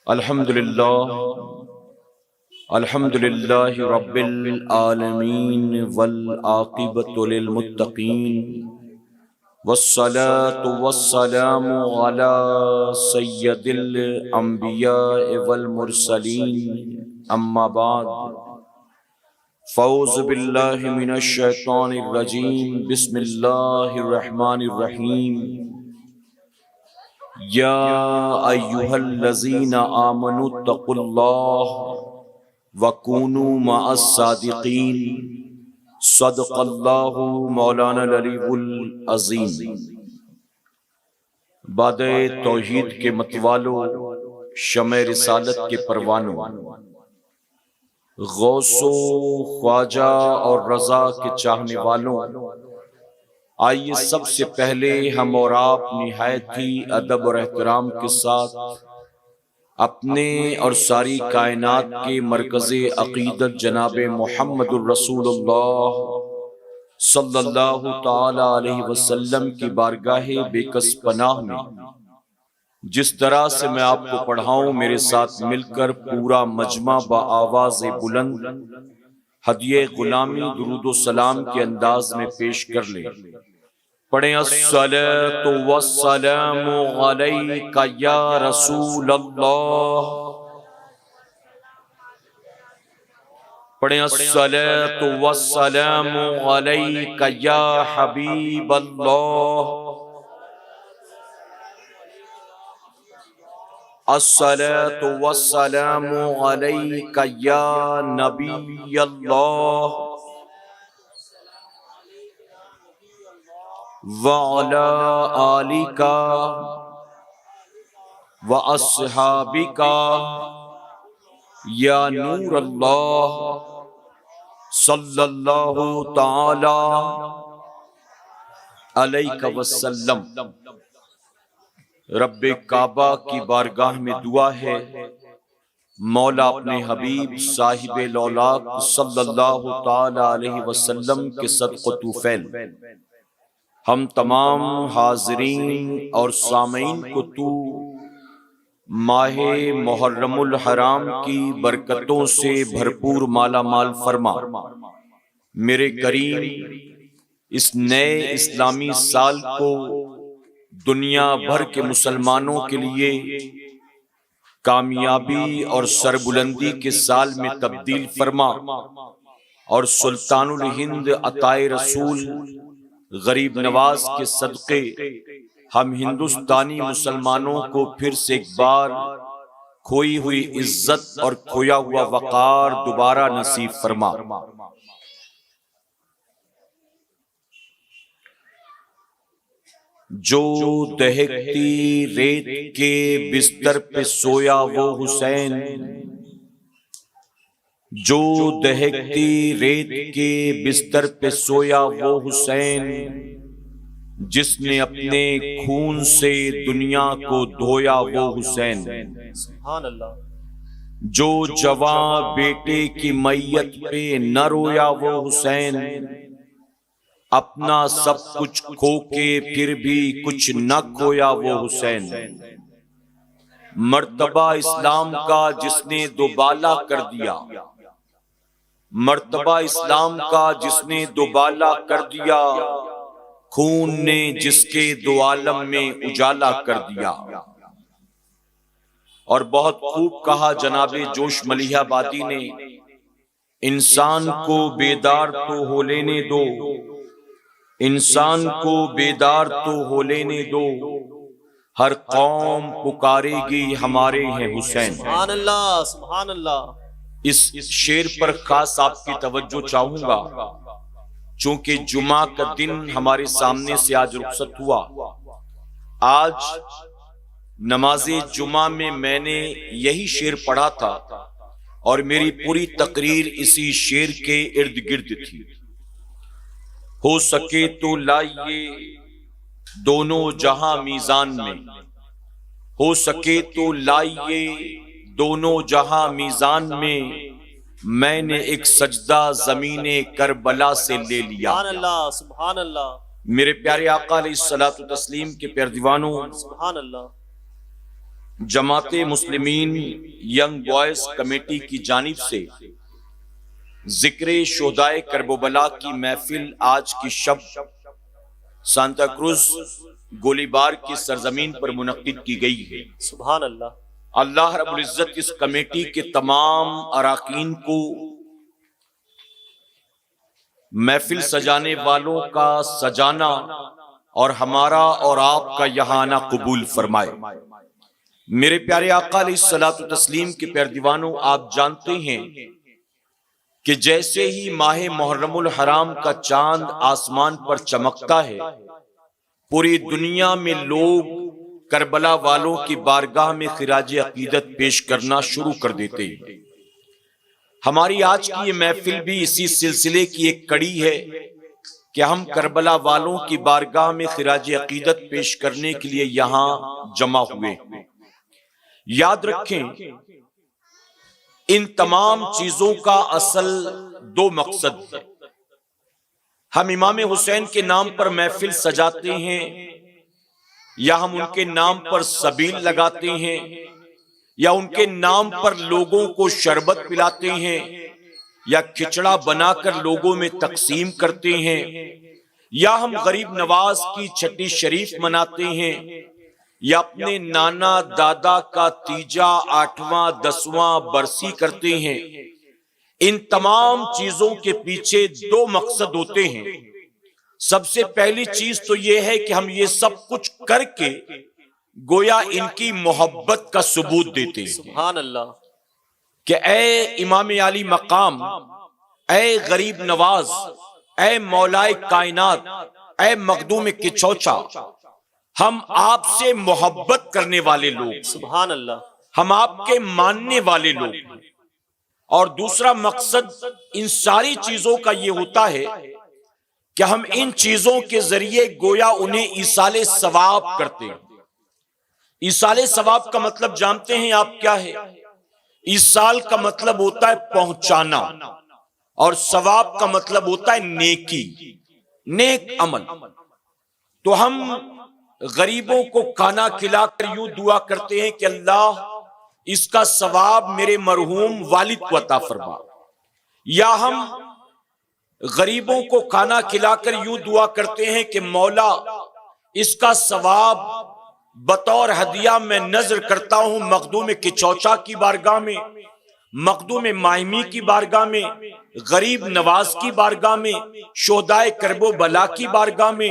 الحمدللہ رب العالمین والعاقبۃ للمتقین والصلاة والسلام علی سید الانبیاء والمرسلین اما بعد فاعوذ باللہ من الشیطان الرجیم بسم اللہ الرحمن الرحیم یا ایہا الذین آمنوا اتقوا اللہ وکونوا مع الصادقین صدق اللہ مولانا العلی العظیم۔ باد توحید کے متوالو، شمع رسالت کے پروانوں، غوث و خواجہ اور رضا کے چاہنے والوں، آئیے سب سے پہلے ہم اور آپ نہایت ہی ادب اور احترام کے ساتھ اپنے اور ساری کائنات کے مرکز عقیدت جناب محمد الرسول اللہ صلی اللہ تعالی علیہ وسلم کی بارگاہ بے کس پناہ میں جس طرح سے میں آپ کو پڑھاؤں، میرے ساتھ مل کر پورا مجمع بآواز بلند ہدیہ غلامی درود و سلام کے انداز میں پیش کر لیں۔ پڑھیں الصلاۃ والسلام علیک یا رسول اللہ، پڑھیں الصلاۃ والسلام علیک یا حبیب اللہ، الصلاۃ والسلام علیک یا نبی اللہ وعلی آلک واصحابک یا نور اللہ صلی اللہ تعالی علیہ وسلم۔ رب کعبہ کی بارگاہ میں دعا ہے، مولا اپنے حبیب صاحب لولاک صلی اللہ تعالی علیہ وسلم کے صدق و طوفیل ہم تمام حاضرین اور سامعین کو تو ماہ محرم الحرام کی برکتوں سے بھرپور مالا مال فرما۔ میرے کریم، اس نئے اسلامی سال کو دنیا بھر کے مسلمانوں کے لیے کامیابی اور سربلندی کے سال میں تبدیل فرما، اور سلطان الہند عطائے رسول غریب نواز کے صدقے ہم ہندوستانی مسلمانوں کو پھر سے ایک بار کھوئی ہوئی عزت اور کھویا ہوا وقار دوبارہ نصیب فرما۔ جو دہکتی ریت کے بستر پہ سویا وہ حسین، جو دہکتی ریت کے بستر پہ سویا وہ حسین، جس نے اپنے خون سے دنیا کو دھویا وہ حسین، سبحان اللہ۔ جو جوان بیٹے کی میت پہ نہ رویا وہ حسین، اپنا سب کچھ کھو کے پھر بھی کچھ نہ کھویا وہ حسین، مرتبہ اسلام کا جس نے دوبالا کر دیا، مرتبہ اسلام کا جس نے دوبالا کر دیا، خون نے جس کے دو عالم میں اجالا کر دیا۔ اور بہت خوب کہا جناب جوش ملیح آبادی نے، انسان کو بیدار تو ہو لینے دو، انسان کو بیدار تو ہو لینے دو، ہر قوم پکارے گی ہمارے ہیں حسین۔ سبحان اللہ، سبحان اللہ۔ اس شعر پر خاص آپ کی توجہ چاہوں گا، چونکہ جمعہ کا دن ہمارے سامنے سے آج رخصت ہوا۔ آج نماز جمعہ میں نے یہی شعر پڑھا تھا، اور میری پوری تقریر اسی شعر کے ارد گرد تھی۔ ہو سکے تو لائیے دونوں جہاں میزان میں، ہو سکے تو لائیے دونوں جہاں میزان میں نے ایک سجدہ زمین کربلا سے لے لیا۔ سبحان اللہ، سبحان اللہ۔ میرے پیارے آقا علیہ الصلوۃ والتسلیم کے پیارے دیوانوں، سبحان اللہ۔ جماعت مسلمین ینگ بوائز کمیٹی کی جانب سے ذکر شہدائے کرب و بلا کی محفل آج کی شب سانتا کروز گولی بار کی سرزمین پر منعقد کی گئی ہے۔ سبحان اللہ۔ اللہ رب العزت اس کمیٹی کے تمام اراکین کو محفل سجانے والوں کا سجانا اور ہمارا اور آپ کا یہاں آنا قبول فرمائے۔ میرے پیارے آقا علیہ الصلوۃ والتسلیم کے پیارے دیوانوں، آپ جانتے ہیں کہ جیسے ہی ماہ محرم الحرام کا چاند آسمان پر چمکتا ہے، پوری دنیا میں لوگ کربلا والوں کی بارگاہ میں خراج عقیدت پیش کرنا شروع کر دیتے ہیں۔ ہماری آج کی یہ محفل بھی اسی سلسلے کی ایک کڑی ہے کہ ہم کربلا والوں کی بارگاہ میں خراج عقیدت پیش کرنے کے لیے یہاں جمع ہوئے۔ یاد رکھیں، ان تمام چیزوں کا اصل دو مقصد ہے۔ ہم امام حسین کے نام پر محفل سجاتے ہیں، یا ہم ان کے نام پر سبیل لگاتے ہیں، یا ان کے نام پر لوگوں کو شربت پلاتے ہیں، یا کھچڑا بنا کر لوگوں میں تقسیم کرتے ہیں، یا ہم غریب نواز کی چھٹی شریف مناتے ہیں، یا اپنے نانا دادا کا تیجا 8واں 10واں برسی کرتے ہیں۔ ان تمام چیزوں کے پیچھے دو مقصد ہوتے ہیں۔ سب سے پہلی چیز تو یہ ہے کہ ہم یہ سب کچھ کر کے گویا ان کی محبت کا ثبوت دیتے ہیں۔ سبحان اللہ۔ کہ اے امام علی مقام، اے غریب نواز، اے مولائے کائنات، اے مخدوم کچوچا، ہم آپ سے محبت کرنے والے لوگ، سبحان اللہ، ہم آپ کے ماننے والے لوگ ہیں۔ اور دوسرا مقصد ان ساری چیزوں کا یہ ہوتا ہے کہ ہم ان چیزوں کے ذریعے گویا انہیں ایصال ثواب کرتے ہیں۔ ایصال ثواب کا مطلب جانتے ہیں آپ کیا ہے؟ ایصال کا مطلب ہوتا ہے پہنچانا، اور ثواب کا مطلب ہوتا ہے نیکی، نیک عمل۔ تو ہم غریبوں کو کھانا کھلا کر یوں دعا کرتے ہیں کہ اللہ اس کا ثواب میرے مرحوم والد کو عطا فرما، یا ہم غریبوں کو کھانا کھلا کر یوں دعا کرتے ہیں کہ مولا اس کا ثواب بطور ہدیہ میں نذر کرتا ہوں مخدوم کچوچا کی بارگاہ میں، مخدوم ماہمی کی بارگاہ میں، غریب نواز کی بارگاہ میں، شہدائے کرب و بلا کی بارگاہ میں۔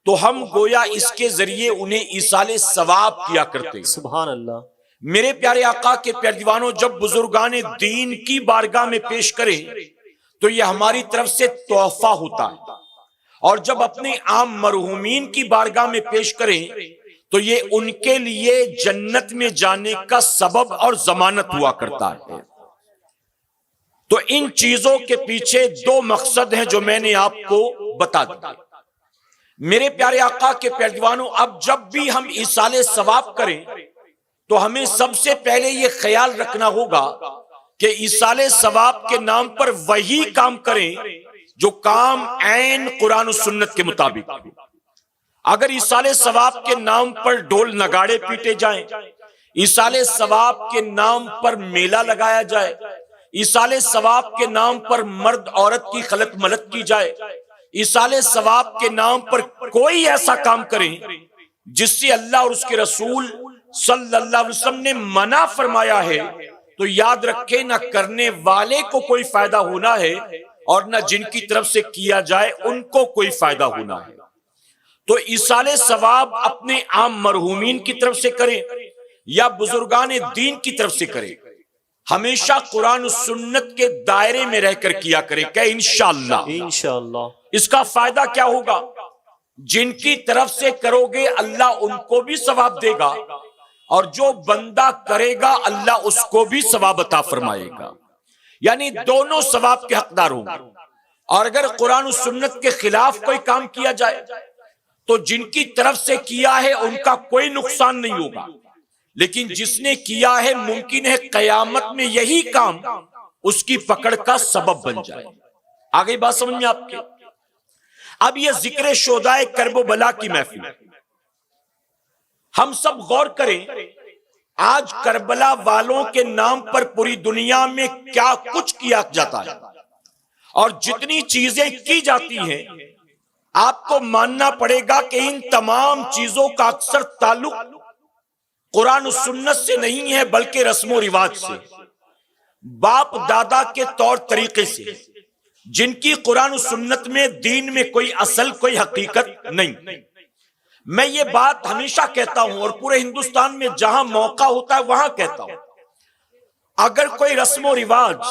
تو ہم گویا اس کے ذریعے انہیں ایصال ثواب کیا کرتے ہیں۔ سبحان اللہ۔ میرے پیارے آقا کے پیارے دیوانوں، جب بزرگان دین کی بارگاہ میں پیش کریں تو یہ ہماری طرف سے تحفہ ہوتا ہے، اور جب اپنے عام مرحومین کی بارگاہ میں پیش کریں تو یہ ان کے لیے جنت میں جانے کا سبب اور ضمانت ہوا کرتا ہے۔ تو ان چیزوں کے پیچھے دو مقصد ہیں جو میں نے آپ کو بتا دیا۔ میرے پیارے آقا کے پیارے دیوانوں، اب جب بھی ہم ایصال ثواب کریں تو ہمیں سب سے پہلے یہ خیال رکھنا ہوگا کہ ایصال ثواب کے نام پر وہی کام کریں جو کام عین قرآن و سنت کے مطابق۔ اگر ایصال ثواب کے نام پر ڈھول نگاڑے پیٹے جائیں، ایصال ثواب کے نام پر میلہ لگایا جائے، ایصال ثواب کے نام پر مرد عورت کی خلط ملط کی جائے، ایصال ثواب کے نام پر کوئی ایسا کام کریں جس سے اللہ اور اس کے رسول صلی اللہ علیہ وسلم نے منع فرمایا ہے، تو یاد رکھیں نہ کرنے والے کو کوئی فائدہ ہونا ہے اور نہ جن کی طرف سے کیا جائے ان کو کوئی فائدہ ہونا ہے۔ تو ایصال ثواب اپنے عام مرحومین کی طرف سے کریں یا بزرگان دین کی طرف سے کریں، ہمیشہ قرآن و سنت کے دائرے میں رہ کر کیا کریں کہ انشاءاللہ۔ انشاءاللہ۔ اس کا فائدہ کیا ہوگا؟ جن کی طرف سے کرو گے اللہ ان کو بھی ثواب دے گا، اور جو بندہ کرے گا اللہ اس کو بھی ثواب عطا فرمائے گا، یعنی دونوں ثواب کے حقدار ہوں گے۔ اور اگر قرآن و سنت کے خلاف کوئی کام کیا جائے تو جن کی طرف سے کیا ہے ان کا کوئی نقصان نہیں ہوگا، لیکن جس نے کیا ہے ممکن ہے قیامت میں یہی کام اس کی پکڑ کا سبب بن جائے۔ آگے بات سمجھ میں آپ کے؟ اب یہ ذکر شہدائے کرب و بلا کی محفل، ہم سب غور کریں آج کربلا والوں کے نام پر پوری دنیا میں کیا کچھ کیا جاتا ہے اور جتنی چیزیں کی جاتی ہیں، آپ کو ماننا پڑے گا کہ ان تمام چیزوں کا اکثر تعلق قرآن و سنت سے نہیں ہے بلکہ رسم و رواج سے، باپ دادا کے طور طریقے سے، جن کی قرآن و سنت میں دین میں کوئی اصل کوئی حقیقت نہیں۔ میں یہ بات ہمیشہ کہتا ہوں اور پورے ہندوستان میں جہاں موقع ہوتا ہے وہاں کہتا ہوں، اگر کوئی رسم و رواج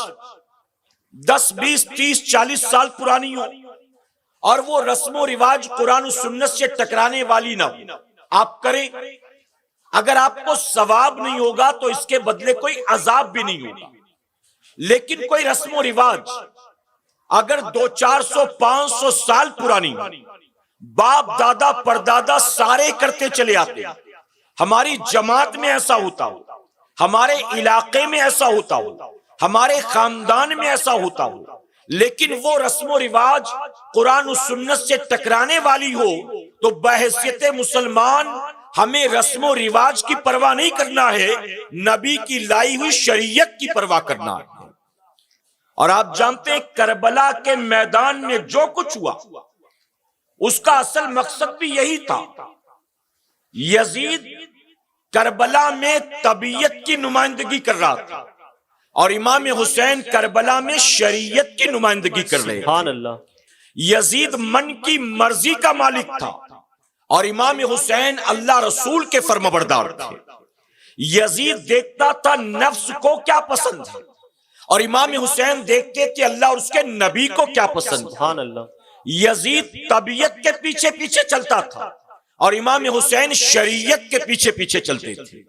10 20 30 40 سال پرانی ہو اور وہ رسم و رواج قرآن و سنت سے ٹکرانے والی نہ ہو، آپ کریں، اگر آپ کو ثواب نہیں ہوگا تو اس کے بدلے کوئی عذاب بھی نہیں ہوگا۔ لیکن کوئی رسم و رواج اگر 200 400 500 سال پرانی ہو، باپ دادا پردادا سارے کرتے چلے آتے، ہماری جماعت میں ایسا ہوتا ہو، ہمارے علاقے میں ایسا ہوتا ہو، ہمارے خاندان میں ایسا ہوتا ہو، لیکن وہ رسم و رواج قرآن و سنت سے ٹکرانے والی ہو تو بحیثیت مسلمان ہمیں رسم و رواج کی پرواہ نہیں کرنا ہے، نبی کی لائی ہوئی شریعت کی پرواہ کرنا ہے۔ اور آپ جانتے ہیں کربلا کے میدان میں جو کچھ ہوا اس کا اصل مقصد بھی یہی تھا۔ یزید کربلا میں طبیعت کی نمائندگی کر رہا تھا اور امام حسین کربلا میں شریعت کی نمائندگی کر رہے تھے۔ سبحان اللہ۔ یزید من کی مرضی کا مالک تھا اور امام حسین اللہ رسول کے فرمانبردار تھے۔ یزید دیکھتا تھا نفس کو کیا پسند ہے اور امام حسین دیکھتے تھے اللہ اور اس کے نبی کو کیا پسند ہے۔ سبحان اللہ۔ یزید طبیعت کے پیچھے پیچھے چلتا تھا اور امام حسین شریعت کے پیچھے پیچھے چلتے تھے۔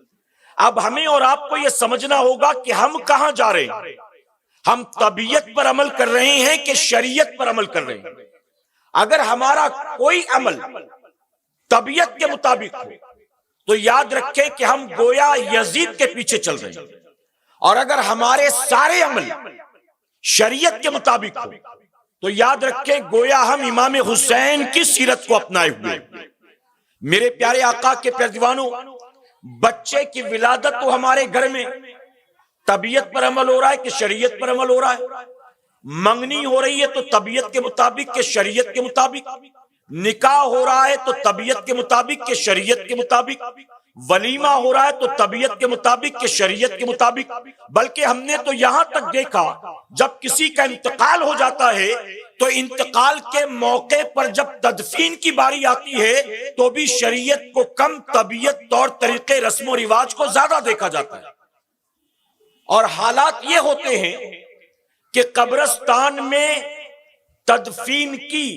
اب ہمیں اور آپ کو یہ سمجھنا ہوگا کہ ہم کہاں جا رہے ہیں، ہم طبیعت پر عمل کر رہے ہیں کہ شریعت پر عمل کر رہے ہیں۔ اگر ہمارا کوئی عمل طبیعت کے مطابق ہو تو یاد رکھیں کہ ہم گویا یزید کے پیچھے چل رہے ہیں، اور اگر ہمارے سارے عمل شریعت کے مطابق ہو تو یاد رکھیں گویا ہم امام حسین کی سیرت کو اپنائے ہوئے۔ میرے پیارے آقا کے پیارے دیوانوں، بچے کی ولادت تو ہمارے گھر میں طبیعت پر عمل ہو رہا ہے کہ شریعت پر عمل ہو رہا ہے؟ منگنی ہو رہی ہے تو طبیعت کے مطابق کہ شریعت کے مطابق؟ نکاح ہو رہا ہے تو طبیعت کے مطابق کہ شریعت کے مطابق؟ ولیمہ ہو رہا ہے تو طبیعت کے مطابق کہ شریعت کے مطابق؟ بلکہ ہم نے تو یہاں تک دیکھا جب کسی کا انتقال ہو جاتا ہے تو انتقال کے موقع پر جب تدفین کی باری آتی ہے تو بھی شریعت کو کم، طبیعت طور طریقے رسم و رواج کو زیادہ دیکھا جاتا ہے۔ اور حالات یہ ہوتے ہیں کہ قبرستان میں تدفین کی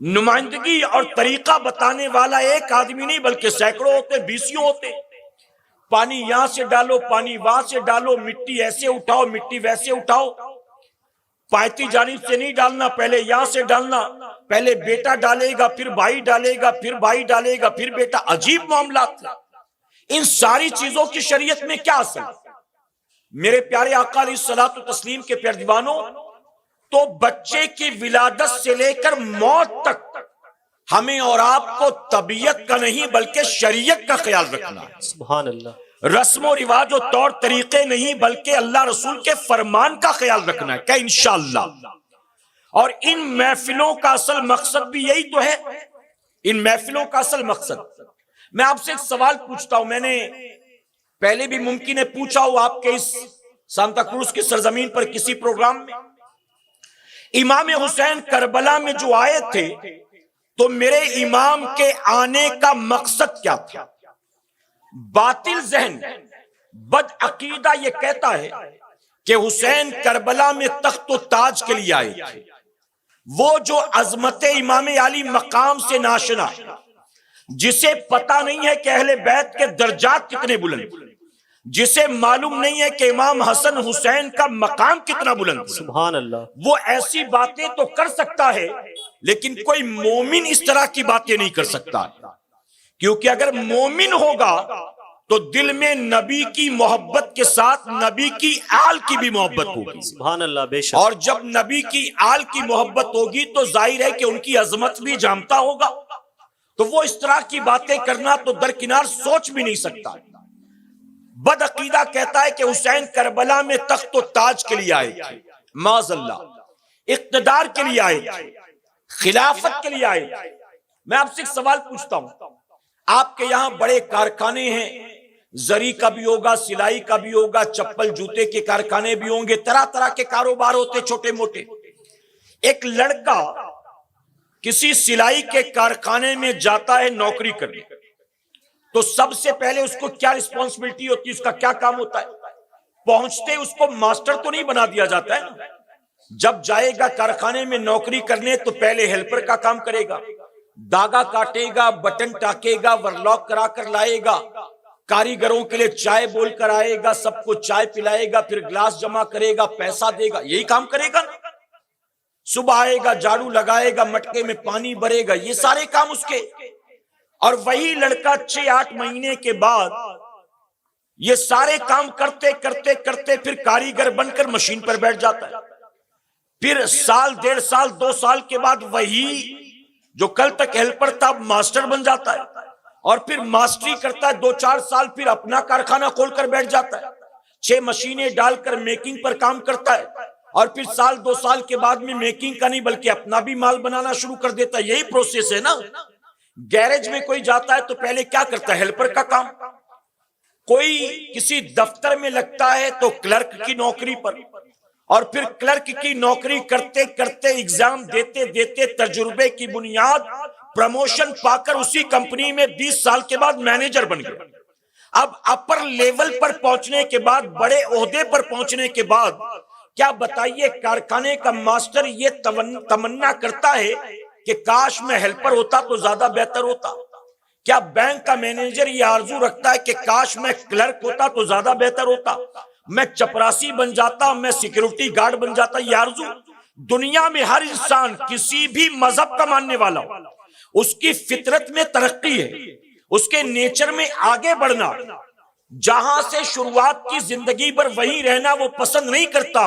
نمائندگی اور طریقہ بتانے والا ایک آدمی نہیں بلکہ سینکڑوں ہوتے، بیسیوں ہوتے۔ پانی یہاں سے ڈالو، پانی وہاں سے ڈالو، مٹی ایسے اٹھاؤ، مٹی ویسے اٹھاؤ، پائتی جانب سے نہیں ڈالنا، پہلے یہاں سے ڈالنا، پہلے بیٹا ڈالے گا پھر بھائی ڈالے گا پھر بھائی ڈالے گا پھر بیٹا۔ عجیب معاملات ہیں۔ ان ساری چیزوں کی شریعت میں کیا اثر؟ میرے پیارے آقا علیہ الصلوۃ والتسلیم کے پیارے دیوانوں، تو بچے کی ولادت سے لے کر موت تک ہمیں اور آپ کو طبیعت کا نہیں بلکہ شریعت کا خیال رکھنا ہے۔ سبحان اللہ۔ رسم و رواج و طور طریقے نہیں بلکہ اللہ رسول کے فرمان کا خیال رکھنا ہے کہ انشاءاللہ۔ اور ان محفلوں کا اصل مقصد بھی یہی تو ہے، ان محفلوں کا اصل مقصد۔ میں آپ سے ایک سوال پوچھتا ہوں، میں نے پہلے بھی ممکن ہے پوچھا ہو آپ کے اس سانتا کروز کی سرزمین پر کسی پروگرام میں، امام حسین کربلا میں جو آئے تھے تو میرے امام کے آنے کا مقصد کیا تھا؟ باطل ذہن، بد عقیدہ یہ کہتا ہے کہ حسین کربلا میں تخت و تاج کے لیے آئے تھے۔ وہ جو عظمت امام علی مقام سے ناشنا، جسے پتہ نہیں ہے کہ اہل بیت کے درجات کتنے بلند، جسے معلوم نہیں ہے کہ امام حسن حسین کا مقام کتنا بلند، سبحان اللہ، وہ ایسی باتیں تو کر سکتا ہے لیکن کوئی مومن اس طرح کی باتیں نہیں کر سکتا، کیونکہ اگر مومن ہوگا تو دل میں نبی کی محبت کے ساتھ نبی کی آل کی بھی محبت ہوگی۔ سبحان اللہ، بے شک۔ اور جب نبی کی آل کی محبت ہوگی تو ظاہر ہے کہ ان کی عظمت بھی جانتا ہوگا، تو وہ اس طرح کی باتیں کرنا تو درکنار سوچ بھی نہیں سکتا۔ بدعقیدہ کہتا ہے کہ حسین کربلا میں تخت و تاج کے لیے آئے تھے، معاذ اللہ، اقتدار کے لیے آئے تھے، خلافت کے لیے آئے تھے۔ میں آپ سے ایک سوال پوچھتا ہوں، آپ کے یہاں بڑے کارخانے ہیں، زری کا بھی ہوگا، سلائی کا بھی ہوگا، چپل جوتے کے کارخانے بھی ہوں گے، طرح طرح کے کاروبار ہوتے چھوٹے موٹے۔ ایک لڑکا کسی سلائی کے کارخانے میں جاتا ہے نوکری کرنے، تو سب سے پہلے اس کو کیا رسپانسبلٹی ہوتی ہے، اس کا کیا کام ہوتا ہے؟ پہنچتے اس کو ماسٹر تو نہیں بنا دیا جاتا ہے۔ جب جائے گا کارخانے میں نوکری کرنے تو پہلے ہیلپر کا کام کرے گا، داغا کاٹے گا، بٹن ٹاکے گا، ورلاک کرا کر لائے گا، کاریگروں کے لیے چائے بول کر آئے گا، سب کو چائے پلائے گا، پھر گلاس جمع کرے گا، پیسہ دے گا، یہی کام کرے گا نا۔ صبح آئے گا، جھاڑو لگائے گا، مٹکے میں پانی بھرے گا، یہ سارے کام اس کے۔ اور وہی لڑکا 6-8 مہینے کے بعد یہ سارے کام کرتے کرتے کرتے پھر کاریگر بن کر مشین پر بیٹھ جاتا ہے۔ پھر سال، 1.5 سال، 2 سال کے بعد وہی جو کل تک ہیلپر تھا ماسٹر بن جاتا ہے، اور پھر ماسٹری کرتا ہے 2-4 سال، پھر اپنا کارخانہ کھول کر بیٹھ جاتا ہے، 6 مشینیں ڈال کر میکنگ پر کام کرتا ہے، اور پھر سال 2 سال کے بعد میں میکنگ کا نہیں بلکہ اپنا بھی مال بنانا شروع کر دیتا ہے۔ یہی پروسیس ہے نا۔ گیرج میں کوئی جاتا ہے تو پہلے کیا کرتا ہے؟ ہیلپر کا کام۔ کوئی کسی دفتر میں لگتا ہے تو کلرک کی نوکری پر، اور پھر کلرک کی نوکری کرتے کرتے ایگزام دیتے دیتے تجربے کی بنیاد پروموشن پا کر اسی کمپنی میں 20 سال کے بعد مینیجر بن گئے۔ اب اپر لیول پر پہنچنے کے بعد، بڑے عہدے پر پہنچنے کے بعد، کیا بتائیے کارخانے کا ماسٹر یہ تمنا کرتا ہے کہ کاش میں ہیلپر ہوتا تو زیادہ بہتر ہوتا؟ کیا بینک کا مینیجر یہ آرزو رکھتا ہے کہ کاش میں کلرک ہوتا تو زیادہ بہتر ہوتا، میں چپراسی بن جاتا، میں سیکیورٹی گارڈ بن جاتا؟ یہ آرزو دنیا میں ہر انسان، کسی بھی مذہب کا ماننے والا ہو، اس کی فطرت میں ترقی ہے، اس کے نیچر میں آگے بڑھنا، جہاں سے شروعات کی زندگی پر وہیں رہنا وہ پسند نہیں کرتا۔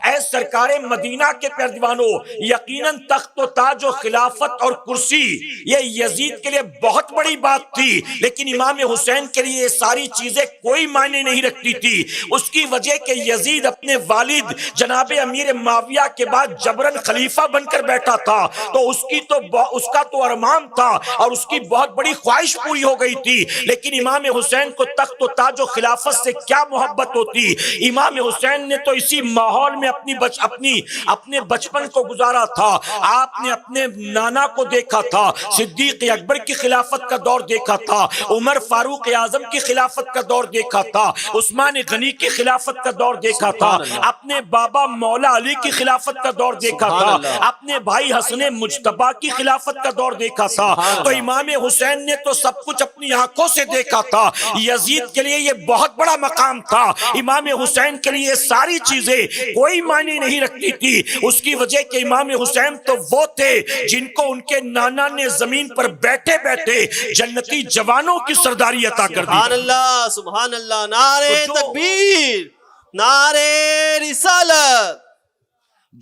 اے سرکار مدینہ کے پیروانوں، یقیناً تخت و تاج و خلافت اور کرسی یہ یزید کے لیے بہت بڑی بات تھی، لیکن امام حسین کے لیے یہ ساری چیزیں کوئی معنی نہیں رکھتی تھی۔ اس کی وجہ کہ یزید اپنے والد جناب امیر معاویہ کے بعد جبرن خلیفہ بن کر بیٹھا تھا، تو اس کا تو ارمان تھا اور اس کی بہت بڑی خواہش پوری ہو گئی تھی، لیکن امام حسین کو تخت و تاج جو خلافت سے کیا محبت ہوتی۔ امام حسین نے تو اسی ماحول میں اپنے بچپن کو گزارا تھا۔ آپ نے اپنے نانا کو دیکھا تھا، صدیق اکبر کی خلافت کا دور دیکھا تھا، عمر فاروق اعظم کی خلافت کا دور دیکھا تھا، عثمان غنی کی خلافت کا دور دیکھا تھا، اپنے بابا مولا علی کی خلافت کا دور دیکھا تھا، اپنے بھائی حسن مجتبی کی خلافت کا دور دیکھا تھا۔ تو امام حسین نے تو سب کچھ اپنی آنکھوں سے دیکھا تھا۔ یزید کے لیے یہ بہت بڑا مقام تھا، امام حسین کے لیے ساری چیزیں کوئی معنی نہیں رکھتی تھی۔ اس کی وجہ کہ امام حسین تو وہ تھے جن کو ان کے نانا نے زمین پر بیٹھے بیٹھے جنتی جوانوں کی سرداری عطا کر دی۔ سبحان اللہ، سبحان اللہ، نعرہ تکبیر، نعرہ رسالت۔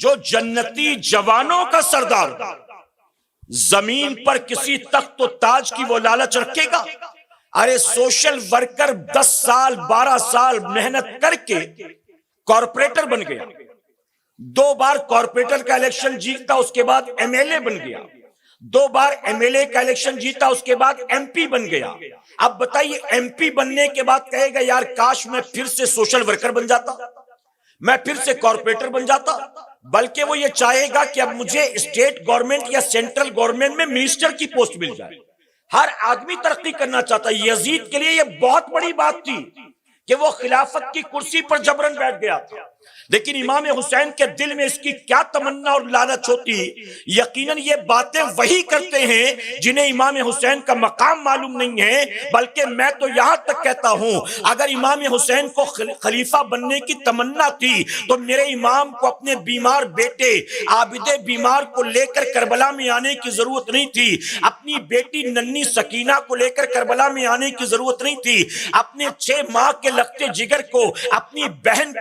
جو جنتی جوانوں کا سردار زمین پر کسی تخت و تاج کی وہ لالچ رکھے گا؟ ارے سوشل ورکر 10 سال 12 سال محنت کر کے کارپوریٹر بن گیا، 2 بار کارپوریٹر کا الیکشن جیتا، اس کے بعد ایم ایل اے بن گیا، 2 بار ایم ایل اے کا الیکشن جیتا، اس کے بعد ایم پی بن گیا۔ اب بتائیے ایم پی بننے کے بعد کہے گا یار کاش میں پھر سے سوشل ورکر بن جاتا، میں پھر سے کارپوریٹر بن جاتا، بلکہ وہ یہ چاہے گا کہ اب مجھے اسٹیٹ گورنمنٹ یا سینٹرل گورنمنٹ میں منسٹر کی پوسٹ مل جائے۔ ہر آدمی ترقی کرنا چاہتا ہے۔ یزید کے لیے یہ بہت بڑی بات تھی کہ وہ خلافت کی کرسی پر جبرن بیٹھ گیا تھا، لیکن امام حسین کے دل میں اس کی کیا تمنا اور لالچ ہوتی۔ یقیناً یہ باتیں وہی کرتے ہیں جنہیں امام حسین کا مقام معلوم نہیں ہے، بلکہ میں تو یہاں تک کہتا ہوں اگر امام حسین کو خلیفہ بننے کی تمنا تھی تو میرے امام کو اپنے بیمار بیٹے عابد بیمار کو لے کر کربلا میں آنے کی ضرورت نہیں تھی، اپنی بیٹی ننھی سکینہ کو لے کر کربلا میں آنے کی ضرورت نہیں تھی، اپنے 6 ماہ کے لگتے جگر کو، اپنی بہن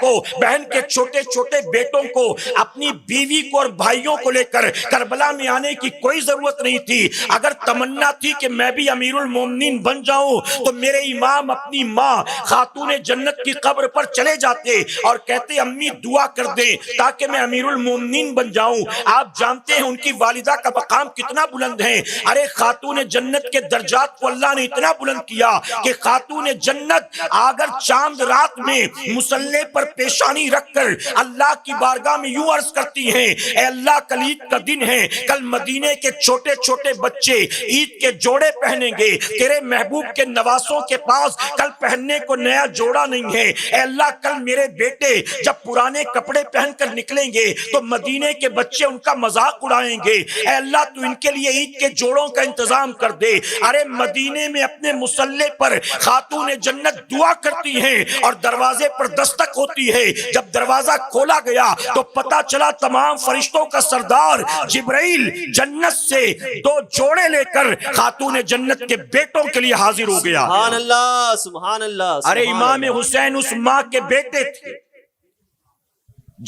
کے چھوٹے چھوٹے بیٹوں کو، اپنی بیوی کو اور بھائیوں کو لے کر کربلا میں آنے کی کوئی ضرورت نہیں تھی۔ اگر تمنا تھی کہ میں بھی امیر المومنین بن جاؤں تو میرے امام اپنی ماں خاتون جنت کی قبر پر چلے جاتے اور کہتے امی دعا کر دیں تاکہ میں امیر المومنین بن جاؤں۔ آپ جانتے ہیں ان کی والدہ کا مقام کتنا بلند ہے۔ ارے خاتون جنت کے درجات کو اللہ نے اتنا بلند کیا کہ خاتون جنت اگر چاند رات میں مصلی پر پیشانی رکھ کر اللہ کی بارگاہ میں یوں عرض کرتی ہیں، اے اللہ کل عید کا دن ہے، کل مدینے کے چھوٹے چھوٹے بچے عید کے جوڑے پہنیں گے، تیرے محبوب کے نواسوں کے پاس کل پہننے کو نیا جوڑا نہیں ہے، اے اللہ کل میرے بیٹے جب پرانے کپڑے پہن کر نکلیں گے تو مدینے کے بچے ان کا مذاق اڑائیں گے، اے اللہ تو ان کے لیے عید کے جوڑوں کا انتظام کر دے۔ ارے مدینے میں اپنے مصلی پر خاتون جنت دعا کرتی ہیں اور دروازے پر دستک ہوتی ہے۔ جب دروازہ کھولا گیا تو پتا چلا تمام فرشتوں کا سردار جبرائیل جنت سے 2 جوڑے لے کر خاتون جنت کے بیٹوں کے لیے حاضر ہو گیا۔ سبحان اللہ، سبحان اللہ۔ ارے امام حسین اس ماں کے بیٹے تھے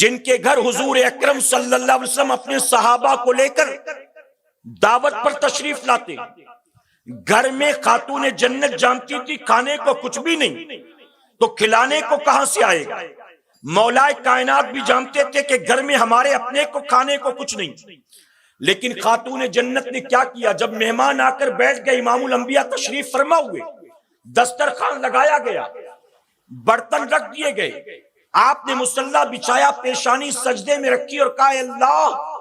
جن کے گھر حضور اکرم صلی اللہ علیہ وسلم اپنے صحابہ کو لے کر دعوت پر تشریف لاتے۔ گھر میں خاتون جنت جانتی تھی کھانے کو کچھ بھی نہیں تو کھلانے کو کہاں سے آئے گا۔ مولا کائنات بھی جانتے تھے کہ گھر میں ہمارے اپنے کو کھانے کو کچھ نہیں، لیکن خاتون جنت نے کیا کیا، جب مہمان آ کر بیٹھ گئے، امام الانبیاء تشریف فرما ہوئے، دسترخوان لگایا گیا، برتن رکھ دیے گئے، آپ نے مصلی بچھایا، پیشانی سجدے میں رکھی اور کہا اے اللہ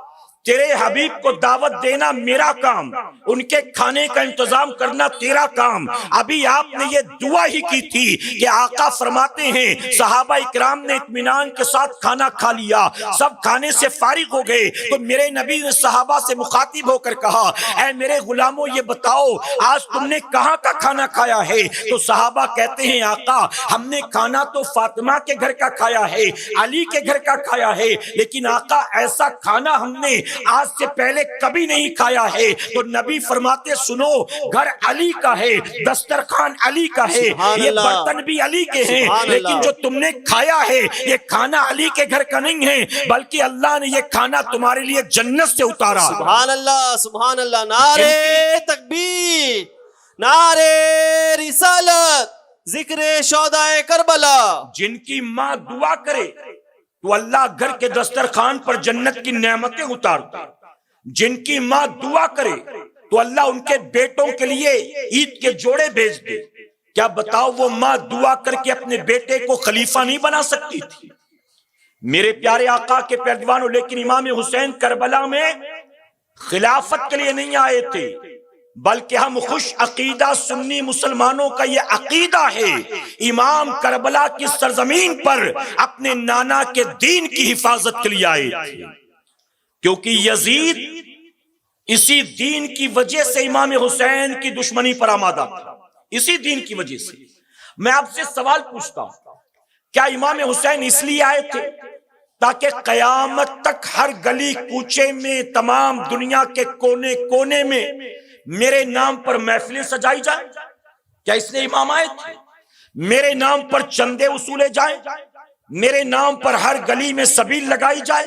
تیرے حبیب کو دعوت دینا میرا کام، ان کے کھانے کا انتظام کرنا تیرا کام۔ ابھی آپ نے یہ دعا ہی کی تھی کہ آقا فرماتے ہیں صحابہ اکرام نے اطمینان کے ساتھ کھانا کھا لیا، سب کھانے سے فارغ ہو گئے تو میرے نبی نے صحابہ سے مخاطب ہو کر کہا اے میرے غلاموں یہ بتاؤ آج تم نے کہاں کا کھانا کھایا ہے؟ تو صحابہ کہتے ہیں آقا ہم نے کھانا تو فاطمہ کے گھر کا کھایا ہے، علی کے گھر کا کھایا ہے، لیکن آقا ایسا کھانا ہم نے آج سے پہلے کبھی نہیں کھایا ہے۔ تو نبی فرماتے سنو گھر علی کا ہے، دسترخوان علی کا ہے، یہ برتن بھی علی کے ہیں، لیکن جو تم نے کھایا ہے یہ کھانا علی کے گھر کا نہیں ہے بلکہ اللہ نے یہ کھانا تمہارے لیے جنت سے اتارا۔ سبحان اللہ، سبحان اللہ۔ نعرے تکبیر، نعرے رسالت، ذکر شہدائے کربلا۔ جن کی ماں دعا کرے تو اللہ گھر کے دسترخوان پر جنت کی نعمتیں اتارتا، جن کی ماں دعا کرے تو اللہ ان کے بیٹوں کے لیے عید کے جوڑے بھیج دے۔ کیا بتاؤ وہ ماں دعا کر کے اپنے بیٹے کو خلیفہ نہیں بنا سکتی تھی؟ میرے پیارے آقا کے پیروانوں، لیکن امام حسین کربلا میں خلافت کے لیے نہیں آئے تھے بلکہ ہم خوش عقیدہ سنی مسلمانوں کا یہ عقیدہ ہے امام کربلا کی سرزمین پر اپنے نانا کے دین کی حفاظت کے لیے آئے تھے، کیونکہ یزید اسی دین کی وجہ سے امام حسین کی دشمنی پر آمادہ تھا، اسی دین کی وجہ سے۔ میں آپ سے سوال پوچھتا ہوں، کیا امام حسین اس لیے آئے تھے تاکہ قیامت تک ہر گلی کوچے میں تمام دنیا کے کونے کونے میں میرے نام پر محفلیں سجائی جائیں؟ کیا اس لیے امام آئے تھے؟ میرے نام پر چندے وصولے جائیں، میرے نام پر ہر گلی میں سبیل لگائی جائے،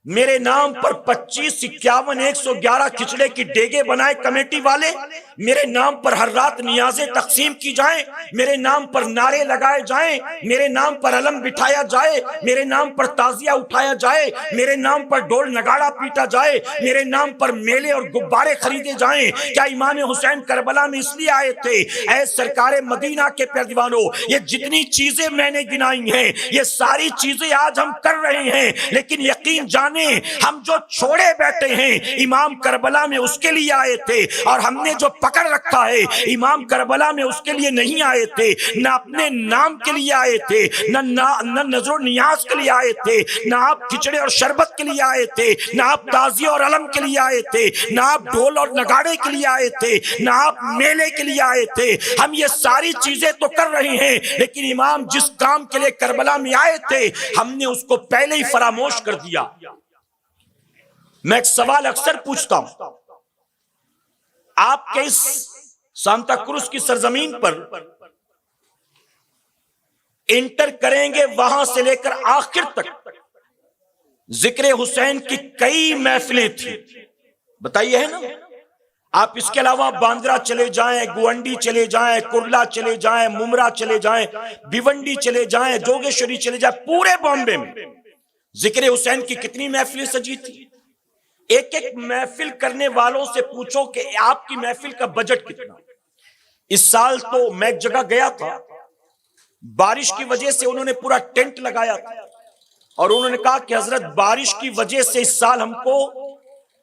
میرے نام پر 25، 51، 111 کھچڑے کی ڈیگے بنائے کمیٹی والے، میرے نام پر ہر رات نیازیں تقسیم کی جائیں، میرے نام پر نعرے لگائے جائیں، میرے نام پر علم بٹھایا جائے، میرے نام پر تعزیہ اٹھایا جائے، میرے نام پر ڈول نگاڑا پیٹا جائے، میرے نام پر میلے اور غبارے خریدے جائیں؟ کیا امام حسین کربلا میں اس لیے آئے تھے؟ اے سرکار مدینہ کے پیروانوں، یہ جتنی چیزیں میں نے گنائی ہیں یہ ساری چیزیں آج ہم کر رہے ہیں، لیکن یقین جانیں ہم جو چھوڑے بیٹھے ہیں امام کربلا میں اس کے لیے آئے تھے، اور ہم نے جو پکڑ رکھا ہے امام کربلا میں اس کے لیے نہیں آئے تھے، نہ اپنے نام کے لیے آئے تھے، نہ نظر و نیاز کے لیے آئے تھے، نہ آپ کھچڑے اور شربت کے لیے آئے تھے، نہ آپ تعزیہ اور علم کے لیے آئے تھے، نہ آپ ڈھول اور نگاڑے کے لیے آئے تھے، نہ آپ میلے کے لیے آئے تھے۔ ہم یہ ساری چیزیں تو کر رہے ہیں، لیکن امام جس کام کے لیے کربلا میں آئے تھے ہم نے اس کو پہلے ہی فراموش کر دیا۔ میں ایک سوال اکثر پوچھتا ہوں، آپ کے اس سانتا کروز کی سرزمین پر انٹر کریں گے وہاں سے لے کر آخر تک ذکر حسین کی کئی محفلیں تھیں. بتائیے ہے نا. آپ اس کے علاوہ باندرا چلے جائیں، گوانڈی چلے جائیں، کرلا چلے جائیں، ممرا چلے جائیں، بھیونڈی چلے جائیں، جوگیشوری چلے جائیں، پورے بامبے میں ذکر حسین کی کتنی محفلیں سجی تھی. ایک ایک محفل کرنے والوں سے پوچھو کہ آپ کی محفل کا بجٹ کتنا. اس سال تو میں ایک جگہ گیا تھا، بارش کی وجہ سے انہوں نے پورا ٹینٹ لگایا تھا اور انہوں نے کہا کہ حضرت بارش کی وجہ سے اس سال ہم کو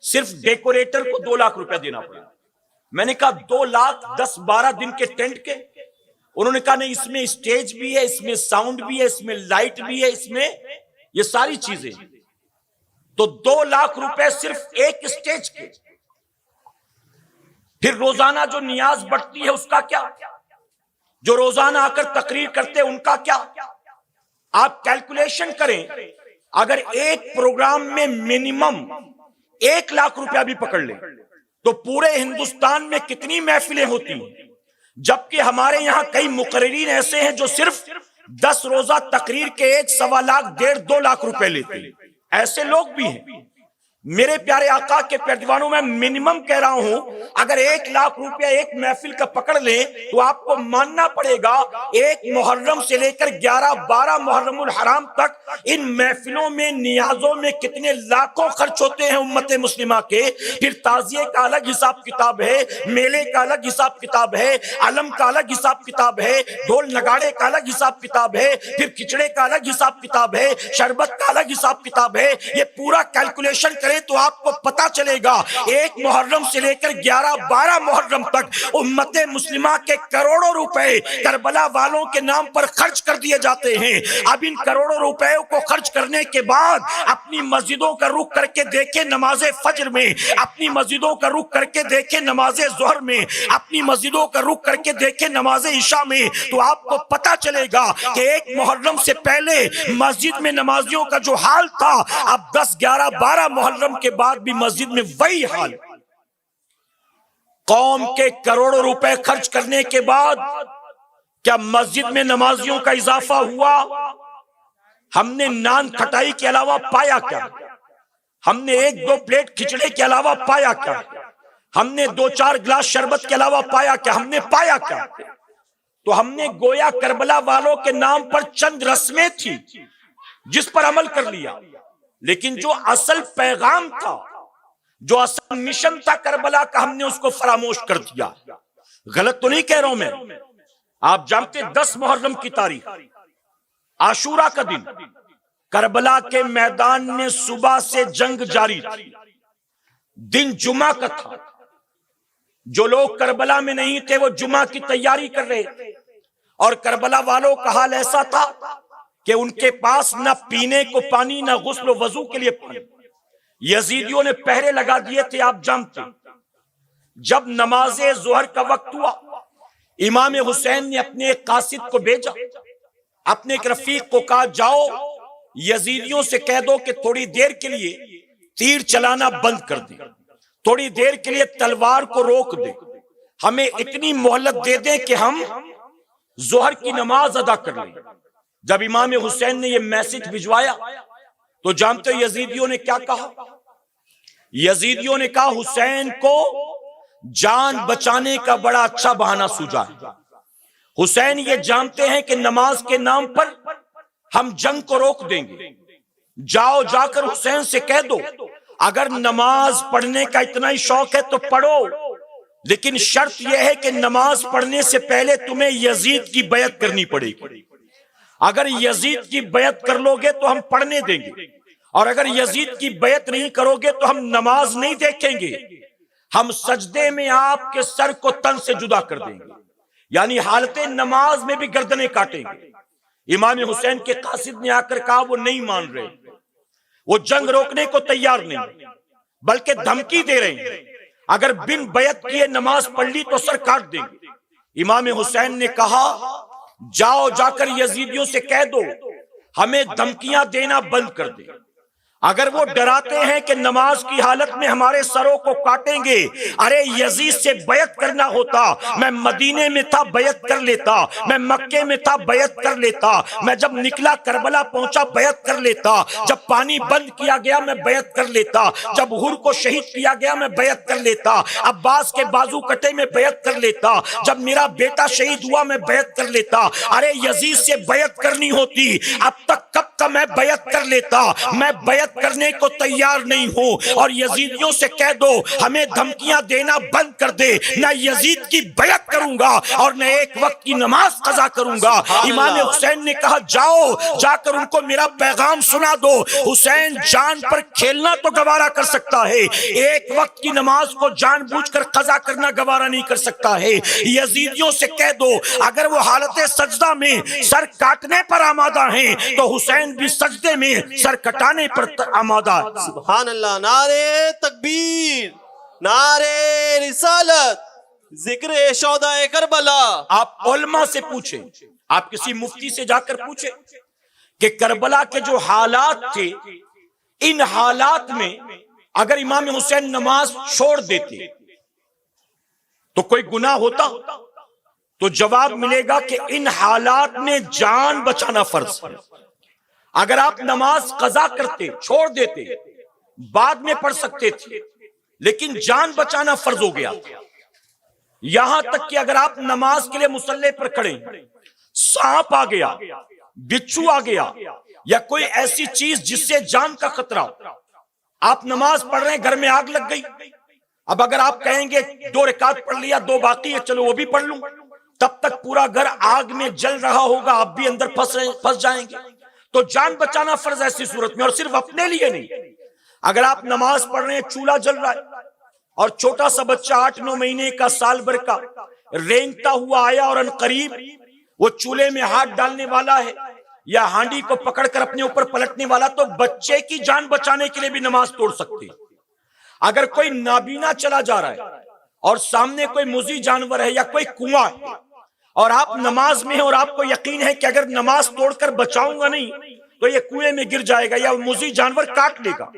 صرف ڈیکوریٹر کو 2 لاکھ روپے دینا پڑا. میں نے کہا 2 لاکھ 10-12 دن کے ٹینٹ کے؟ انہوں نے کہا نہیں، اس میں اسٹیج بھی ہے، اس میں ساؤنڈ بھی ہے، اس میں لائٹ بھی ہے، اس میں یہ ساری چیزیں. تو 2 لاکھ روپے صرف ایک اسٹیج کے. پھر روزانہ جو نیاز بڑھتی ہے اس کا کیا؟ جو روزانہ آ کر تقریر کرتے ان کا کیا؟ آپ کیلکولیشن کریں، اگر ایک پروگرام میں منیمم 1 لاکھ روپیہ بھی پکڑ لیں تو پورے ہندوستان میں کتنی محفلیں ہوتی ہیں. جبکہ ہمارے یہاں کئی مقررین ایسے ہیں جو صرف 10 روزہ تقریر کے 1.25 لاکھ 1.5-2 لاکھ روپے لیتے ہیں. ایسے لوگ بھی ہیں. میرے پیارے آقا کے پیروانوں میں منیمم کہہ رہا ہوں، اگر 1 لاکھ روپیہ ایک محفل کا پکڑ لیں تو آپ کو ماننا پڑے گا 1 محرم سے لے کر 11-12 محرم الحرام تک ان محفلوں میں نیازوں میں کتنے لاکھوں خرچ ہوتے ہیں امت مسلمہ کے. پھر تعزیے کا الگ حساب کتاب ہے، میلے کا الگ حساب کتاب ہے، علم کا الگ حساب کتاب ہے، ڈھول نگاڑے کا الگ حساب کتاب ہے، پھر کھچڑے کا الگ حساب کتاب ہے، شربت کا الگ حساب کتاب ہے. یہ پورا کیلکولیشن تو آپ کو پتا چلے گا 1 محرم سے لے کر 11-12 محرم تک امت مسلمہ کے کروڑوں روپے کربلا والوں کے نام پر خرچ کر دیے جاتے ہیں. اب ان کروڑوں روپے کو خرچ کرنے کے بعد اپنی مسجدوں کا رخ کر کے دیکھیں نماز فجر میں، اپنی مسجدوں کا رخ کر کے دیکھیں نماز ظہر میں، اپنی مسجدوں کا رخ کر کے دیکھیں نماز عشاء میں، تو آپ کو پتا چلے گا کہ 1 محرم سے پہلے مسجد میں نمازیوں کا جو حال تھا اب 10-11-12 محرم کے بعد بھی مسجد میں وہی حال. قوم کے کروڑوں روپے خرچ کرنے کے بعد کیا مسجد میں نمازیوں کا اضافہ ہوا؟ ہم نے نان کھٹائی کے علاوہ پایا کیا؟ ہم نے 1-2 پلیٹ کھچڑے کے علاوہ پایا کیا؟ ہم نے 2-4 گلاس شربت کے علاوہ پایا کیا؟ ہم نے پایا کیا؟ تو ہم نے گویا کربلا والوں کے نام پر چند رسمیں تھی جس پر عمل کر لیا، لیکن جو اصل پیغام تھا، جو اصل مشن تھا کربلا کا، ہم نے اس کو فراموش کر دیا. غلط تو نہیں کہہ رہا ہوں میں. آپ جانتے 10 محرم کی تاریخ عاشورہ کا دن کربلا کے میدان میں صبح سے جنگ جاری تھی. دن جمعہ کا تھا. جو لوگ کربلا میں نہیں تھے وہ جمعہ کی تیاری کر رہے تھے، اور کربلا والوں کا حال ایسا تھا کہ ان کے پاس نہ پینے کو پانی، نہ غسل و وضو کے لیے پانی. یزیدیوں نے پہرے لگا دیے تھے. آپ جانتے جب نماز ظہر کا وقت ہوا، امام حسین نے اپنے ایک قاصد کو بھیجا، اپنے ایک رفیق کو کہا جاؤ یزیدیوں سے کہہ دو کہ تھوڑی دیر کے لیے تیر چلانا بند کر دیں، تھوڑی دیر کے لیے تلوار کو روک دیں، ہمیں اتنی مہلت دے دیں کہ ہم ظہر کی نماز ادا کر لیں. جب امام حسین نے یہ میسج بھجوایا تو جانتے ہو یزیدیوں نے کیا کہا؟ یزیدیوں نے کہا حسین کو جان بچانے کا بڑا اچھا بہانہ سوجا ہے. حسین یہ جانتے ہیں کہ نماز کے نام پر ہم جنگ کو روک دیں گے. جاؤ جا کر حسین سے کہہ دو اگر نماز پڑھنے کا اتنا ہی شوق ہے تو پڑھو، لیکن شرط یہ ہے کہ نماز پڑھنے سے پہلے تمہیں یزید کی بیعت کرنی پڑے گی. اگر یزید کی بیعت کر لو گے تو ہم پڑھنے دیں گے، اور اگر یزید کی بیعت نہیں کرو گے تو ہم نماز نہیں دیکھیں گے. ہم سجدے میں آپ کے سر کو تن سے جدا کر دیں گے، یعنی حالت نماز میں بھی گردنیں کاٹیں گے. امام حسین کے قاصد نے آ کر کہا وہ نہیں مان رہے، وہ جنگ روکنے کو تیار نہیں، بلکہ دھمکی دے رہے ہیں اگر بن بیعت کیے نماز پڑھ لی تو سر کاٹ دیں گے. امام حسین نے کہا جاؤ جا کر یزیدیوں سے کہہ دو ہمیں دھمکیاں دینا بند کر دیں. اگر وہ ڈراتے ہیں کہ نماز کی حالت میں ہمارے سروں کو کاٹیں گے، ارے یزید سے بیعت کرنا ہوتا، میں مدینے میں تھا بیعت کر لیتا، میں مکے میں تھا بیعت کر لیتا، میں جب نکلا کربلا پہنچا بیعت کر لیتا، جب پانی بند کیا گیا میں بیعت کر لیتا، جب حور کو شہید کیا گیا میں بیعت کر لیتا، عباس کے بازو کٹے میں بیعت کر لیتا، جب میرا بیٹا شہید ہوا میں بیعت کر لیتا۔ ارے یزید سے بیعت کرنی ہوتی، اب تک کب کا میں بیعت کر لیتا، میں بیعت کرنے کو تیار نہیں ہوں۔ اور یزیدیوں سے کہہ دو ہمیں دھمکیاں دینا بند کر دے، نہ یزید کی بیعت کروں گا اور نہ ایک وقت کی نماز قضا کروں گا۔ امام حسین نے کہا جاؤ جا کر ان کو میرا پیغام سنا دو۔ حسین جان پر کھیلنا تو گوارا کر سکتا ہے، ایک وقت کی نماز کو جان بوجھ کر قضا کرنا گوارا نہیں کر سکتا ہے۔ یزیدیوں سے کہہ دو اگر وہ حالت سجدہ میں سر کاٹنے پر آمادہ ہیں تو حسین بھی سجدے میں سر کٹانے پر آمادہ ہے۔ سبحان اللہ، نعرے تکبیر، نعرے رسالت، ذکر شہدائے کربلا۔ آپ علماء سے پوچھیں، آپ کسی مفتی سے جا کر پوچھیں کہ کربلا کے جو حالات تھے، ان حالات میں اگر امام حسین نماز چھوڑ دیتے تو کوئی گناہ ہوتا؟ تو جواب ملے گا کہ ان حالات میں جان بچانا فرض ہے۔ اگر آپ نماز قضا کرتے، چھوڑ دیتے، بعد میں پڑھ سکتے تھے، لیکن جان بچانا فرض ہو گیا۔ یہاں تک کہ اگر آپ نماز کے لیے مصلی پر کھڑے، سانپ آ گیا، بچھو آ گیا، یا کوئی ایسی چیز جس سے جان کا خطرہ ہو، آپ نماز پڑھ رہے ہیں، گھر میں آگ لگ گئی، اب اگر آپ کہیں گے 2 رکعت پڑھ لیا، 2 باقی ہے، چلو وہ بھی پڑھ لوں، تب تک پورا گھر آگ میں جل رہا ہوگا، آپ بھی اندر پھنس جائیں گے۔ تو جان بچانا فرض ہے ایسی صورت میں، اور صرف اپنے لیے نہیں۔ اگر آپ نماز پڑھ رہے ہیں، چولہا جل رہا ہے، اور چھوٹا سا بچہ 8-9 مہینے کا، سال بھر کا، رینگتا ہوا آیا اور عنقریب وہ چولہے میں ہاتھ ڈالنے والا ہے یا ہانڈی کو پکڑ کر اپنے اوپر پلٹنے والا، تو بچے کی جان بچانے کے لیے بھی نماز توڑ سکتی۔ اگر کوئی نابینا چلا جا رہا ہے اور سامنے کوئی موذی جانور ہے یا کوئی کنواں ہے اور آپ نماز میں ہیں اور آپ کو یقین ہے کہ اگر نماز توڑ کر بچاؤں گا نہیں تو یہ کنویں میں گر جائے گا یا موذی جانور کاٹ لے گا،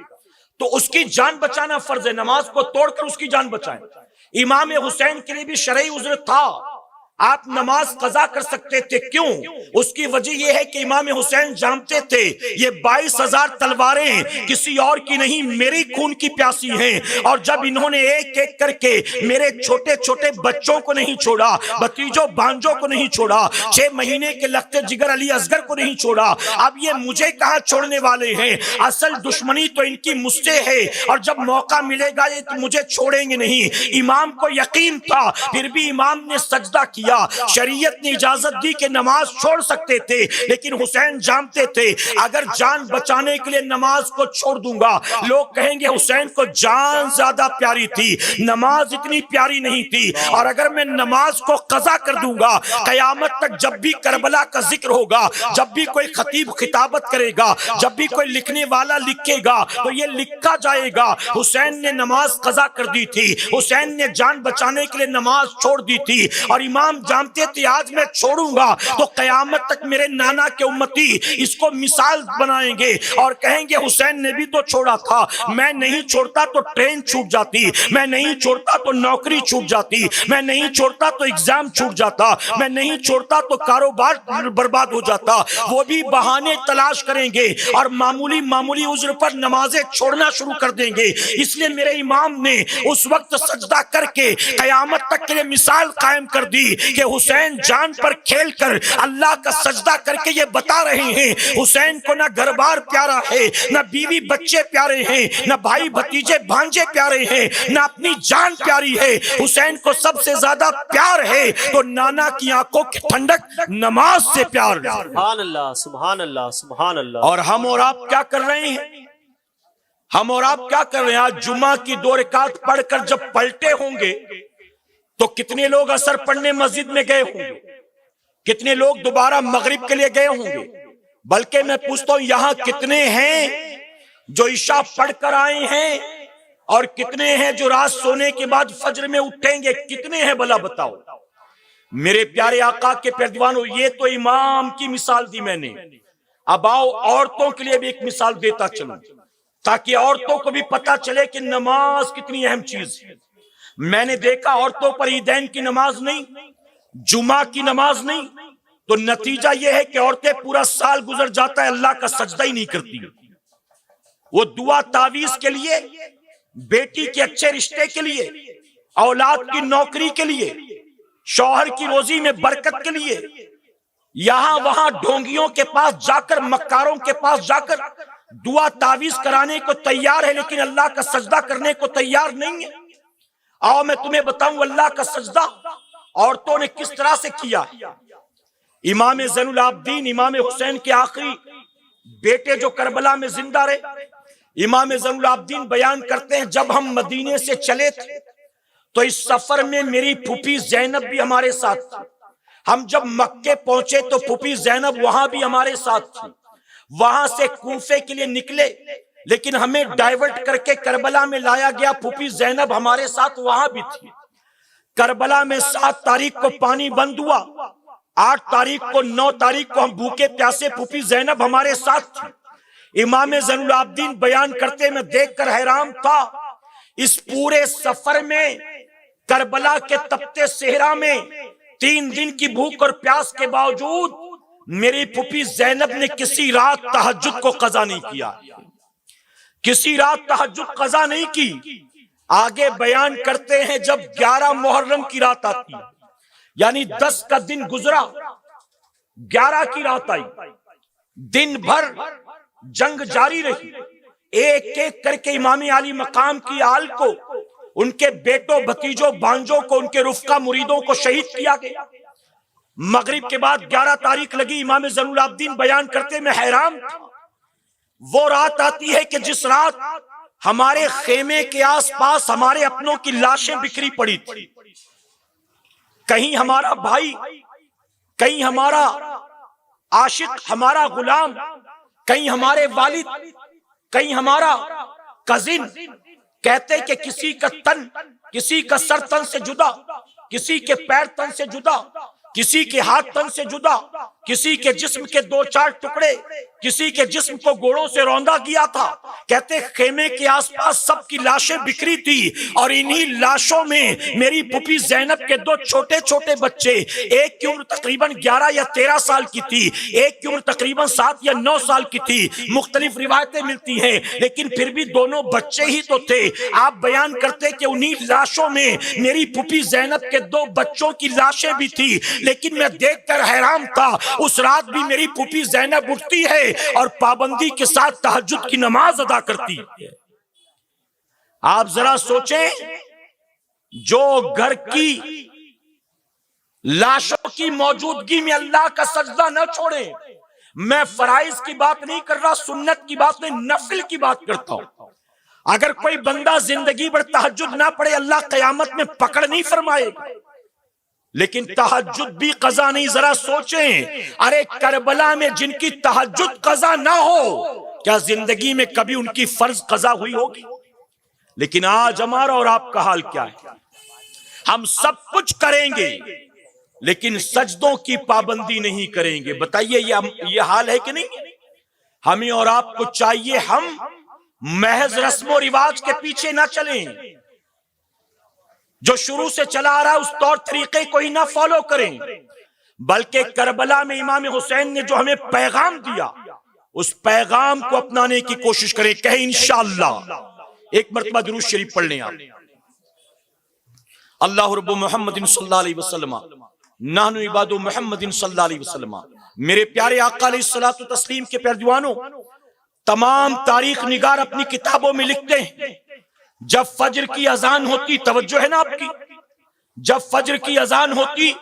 تو اس کی جان بچانا فرض ہے، نماز کو توڑ کر اس کی جان بچائیں۔ امام حسین کے لیے بھی شرعی عذر تھا، آپ نماز قضا کر سکتے تھے، کیوں؟ اس کی وجہ یہ ہے کہ امام حسین جانتے تھے یہ 22,000 تلواریں کسی اور کی نہیں، میری خون کی پیاسی ہیں، اور جب انہوں نے ایک ایک کر کے میرے چھوٹے چھوٹے بچوں کو نہیں چھوڑا، بھتیجوں بھانجوں کو نہیں چھوڑا، 6 مہینے کے لگتے جگر علی اصغر کو نہیں چھوڑا، اب یہ مجھے کہاں چھوڑنے والے ہیں؟ اصل دشمنی تو ان کی مجھ سے ہے، اور جب موقع ملے گا یہ تو مجھے چھوڑیں گے نہیں۔ امام کو یقین تھا، پھر بھی امام نے سجدہ کیا۔ شریعت نے اجازت دی کہ نماز چھوڑ سکتے تھے، لیکن حسین جانتے تھے اگر جان بچانے کے لیے نماز کو چھوڑ دوں گا لوگ کہیں گے حسین کو جان زیادہ پیاری تھی، نماز اتنی پیاری نہیں تھی، اور اگر میں نماز کو قضا کر دوں گا قیامت تک جب بھی کربلا کا ذکر ہوگا، جب بھی کوئی خطیب خطابت کرے گا، جب بھی کوئی لکھنے والا لکھے گا تو یہ لکھا جائے گا حسین نے نماز قضا کر دی تھی، حسین نے جان بچانے کے لیے نماز چھوڑ دی تھی۔ اور امام جانتے تھے آج میں چھوڑوں گا تو قیامت تک میرے نانا کے امتی اس کو مثال بنائیں گے اور کہیں گے حسین نے بھی تو چھوڑا تھا، میں نہیں چھوڑتا تو ٹرین چھوٹ جاتی، میں نہیں چھوڑتا تو نوکری چھوٹ جاتی، میں نہیں چھوڑتا تو ایگزام چھوٹ جاتا، میں نہیں چھوڑتا تو کاروبار برباد ہو جاتا۔ وہ بھی بہانے تلاش کریں گے اور معمولی معمولی عذر پر نمازیں چھوڑنا شروع کر دیں گے۔ اس لیے میرے امام نے اس وقت سجدہ کر کے قیامت تک کے لیے مثال قائم کر دی کہ حسین جان پر کھیل کر اللہ کا سجدہ کر کے یہ بتا رہے ہیں حسین کو نہ گھر بار پیارا ہے، نہ بیوی بچے پیارے ہیں، نہ بھائی بھتیجے بھانجے پیارے ہیں، نہ اپنی جان پیاری ہے، حسین کو سب سے زیادہ پیار ہے تو نانا کی آنکھوں کی ٹھنڈک نماز سے پیار ہے۔ سبحان اللہ، سبحان اللہ، سبحان اللہ۔ اور ہم اور آپ کیا کر رہے ہیں؟ ہم اور آپ کیا کر رہے ہیں؟ آج جمعہ کی 2 رکعت پڑھ کر جب پلٹے ہوں گے تو کتنے لوگ اثر پڑھنے مسجد میں گئے ہوں گے، کتنے لوگ دوبارہ مغرب کے لیے گئے ہوں گے، بلکہ میں پوچھتا ہوں یہاں کتنے ہیں جو عشاء پڑھ کر آئے ہیں اور کتنے ہیں جو رات سونے کے بعد فجر میں اٹھیں گے؟ کتنے ہیں بھلا بتاؤ؟ میرے پیارے آقا کے پیروانوں، یہ تو امام کی مثال دی میں نے، اب آؤ عورتوں کے لیے بھی ایک مثال دیتا چلوں۔ تاکہ عورتوں کو بھی پتا چلے کہ نماز کتنی اہم چیز ہے۔ میں نے دیکھا عورتوں پر عیدین کی نماز نہیں، جمعہ کی نماز نہیں، تو نتیجہ یہ ہے کہ عورتیں پورا سال گزر جاتا ہے اللہ کا سجدہ ہی نہیں کرتی۔ وہ دعا تعویذ کے لیے، بیٹی کے اچھے رشتے کے لیے، اولاد کی نوکری کے لیے، شوہر کی روزی میں برکت کے لیے یہاں وہاں ڈھونگیوں کے پاس جا کر، مکاروں کے پاس جا کر دعا تعویذ کرانے کو تیار ہے، لیکن اللہ کا سجدہ کرنے کو تیار نہیں ہے۔ آؤ میں تمہیں بتاؤں اللہ کا سجدہ عورتوں نے کس طرح سے کیا۔ امام زین العابدین امام حسین کے آخری بیٹے جو کربلا میں زندہ رہے، امام زین العابدین بیان کرتے ہیں جب ہم مدینے سے چلے تھے تو اس سفر میں میری پھوپھی زینب بھی ہمارے ساتھ تھی۔ ہم جب مکے پہنچے تو پھوپھی زینب وہاں بھی ہمارے ساتھ تھی۔ وہاں سے کوفے کے لیے نکلے لیکن ہمیں ڈائیورٹ کر کے کربلا میں لایا گیا، پھوپھی زینب ہمارے ساتھ وہاں بھی تھی۔ کربلا میں 7 تاریخ کو پانی بند ہوا، 8 تاریخ کو 9 تاریخ کو ہم بھوکے پیاسے، پھوپھی زینب ہمارے ساتھ تھی۔ امام زین العابدین بیان کرتے میں دیکھ کر حیران تھا، اس پورے سفر میں کربلا کے تپتے صحرا میں 3 دن کی بھوک اور پیاس کے باوجود میری پھوپھی زینب نے کسی رات تہجد کو قضا نہیں کیا، کسی رات تہجد قضا نہیں کی۔ آگے بیان کرتے ہیں جب 11 محرم کی رات آتی، یعنی 10 کا دن گزرا، 11 کی رات آئی، دن بھر جنگ جاری رہی، ایک ایک کر کے امام عالی مقام کی آل کو، ان کے بیٹوں بھتیجوں بھانجوں کو، ان کے رفقا مریدوں کو شہید کیا گیا۔ مغرب کے بعد 11 تاریخ لگی، امام زین العابدین بیان کرتے میں حیران تھا۔ وہ رات آتی ہے کہ جس رات ہمارے خیمے کے آس پاس ہمارے اپنوں کی لاشیں بکھری پڑی تھی، کہیں ہمارا بھائی، کہیں ہمارا عاشق، ہمارا غلام، کہیں ہمارے والد، کہیں ہمارا کزن، کہتے کہ کسی کا تن، کسی کا سر تن سے جدا، کسی کے پیر تن سے جدا، کسی کے ہاتھ تن سے جدا، کسی کے جسم کے 2-4 ٹکڑے، کسی کے جسم کو گوڑوں سے روندا گیا تھا۔ کہتے خیمے کے آس پاس سب کی لاشیں بکھری تھی، اور انہی لاشوں میں میری پھوپھی زینب کے 2 چھوٹے چھوٹے بچے، ایک کی عمر تقریباً 11 یا 13 سال کی تھی، ایک کی عمر تقریباً 7 یا 9 سال کی تھی، مختلف روایتیں ملتی ہیں لیکن پھر بھی دونوں بچے ہی تو تھے۔ آپ بیان کرتے کہ انہی لاشوں میں میری پھوپھی زینب کے 2 بچوں کی لاشیں بھی تھی، لیکن میں دیکھ کر حیران تھا۔ اس رات بھی میری پھوپھی زینب اٹھتی ہے اور پابندی کے ساتھ تہجد کی نماز ادا کرتی ہے۔ آپ ذرا سوچیں، جو گھر کی لاشوں کی موجودگی میں اللہ کا سجدہ نہ چھوڑے، میں فرائض کی بات نہیں کر رہا، سنت کی بات نہیں، نفل کی بات کرتا ہوں۔ اگر کوئی بندہ زندگی بھر تہجد نہ پڑھے، اللہ قیامت میں پکڑ نہیں فرمائے گا۔ لیکن تہجد بھی قضا نہیں، ذرا سوچیں، ارے کربلا میں جن کی تہجد قضا نہ ہو، کیا زندگی میں کبھی ان کی فرض قضا ہوئی ہوگی؟ لیکن آج ہمارا اور آپ کا حال کیا ہے؟ ہم سب کچھ کریں گے لیکن سجدوں کی پابندی نہیں کریں گے۔ بتائیے یہ حال ہے کہ نہیں؟ ہمیں اور آپ کو چاہیے ہم محض رسم و رواج کے پیچھے نہ چلیں، جو شروع سے چلا آ رہا ہے اس طور طریقے کو ہی نہ فالو کریں، بلکہ کربلا میں امام حسین نے جو ہمیں پیغام دیا اس پیغام کو اپنانے کی کوشش کریں۔ کہیں انشاءاللہ ایک مرتبہ درود شریف پڑھ لیں آپ۔ اللہ رب محمد صلی اللہ علیہ وسلم نحن عباد محمد صلی اللہ علیہ وسلم۔ میرے پیارے آقا علیہ الصلوۃ والتسلیم کے پیارے دیوانوں، تمام تاریخ نگار اپنی کتابوں میں لکھتے ہیں جب فجر کی اذان ہوتی، توجہ ہے نا آپ کی، جب فجر کی اذان ہوتی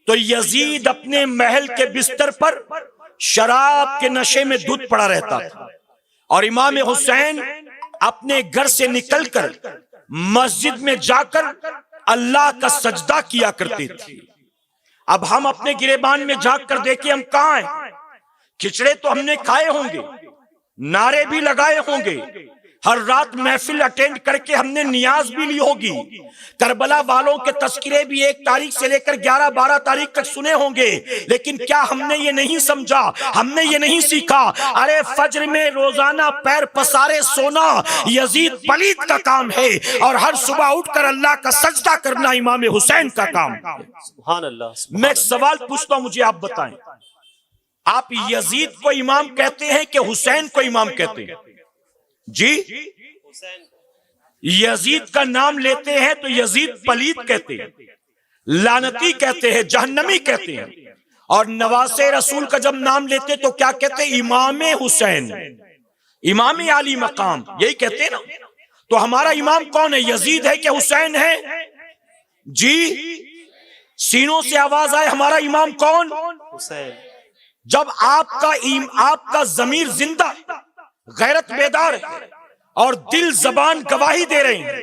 تو یزید اپنے محل کے بستر پر شراب کے نشے میں دھت پڑا رہتا تھا، اور امام حسین اپنے گھر سے نکل کر مسجد میں جا کر اللہ کا سجدہ کیا کرتے تھے۔ اب ہم اپنے گریبان میں جھانک کر دیکھیں ہم کہاں ہیں؟ کھچڑے تو ہم نے کھائے ہوں گے، نعرے بھی لگائے ہوں گے، ہر رات محفل اٹینڈ کر کے ہم نے نیاز بھی لی ہوگی، کربلا والوں کے تذکرے بھی 1 تاریخ سے لے کر 11-12 تاریخ تک سنے ہوں گے، لیکن کیا ہم نے یہ نہیں سمجھا، ہم نے یہ نہیں سیکھا، ارے فجر میں روزانہ پیر پسارے سونا یزید پلید کا کام ہے، اور ہر صبح اٹھ کر اللہ کا سجدہ کرنا امام حسین کا کام ہے۔ سبحان اللہ۔ میں ایک سوال پوچھتا ہوں، مجھے آپ بتائیں، آپ یزید کو امام کہتے ہیں کہ حسین کو امام کہتے ہیں؟ جی، یزید کا نام لیتے ہیں تو یزید پلید کہتے ہیں، لعنتی کہتے ہیں، جہنمی کہتے ہیں، اور نواسے رسول کا جب نام لیتے تو کیا کہتے ہیں؟ امام حسین، امام عالی مقام، یہی کہتے ہیں نا۔ تو ہمارا امام کون ہے؟ یزید ہے کہ حسین ہے؟ جی، سینوں سے آواز آئے، ہمارا امام کون؟ حسین۔ جب آپ کا ضمیر زندہ، غیرت بیدار ہے، اور دل زبان گواہی دے رہے ہیں،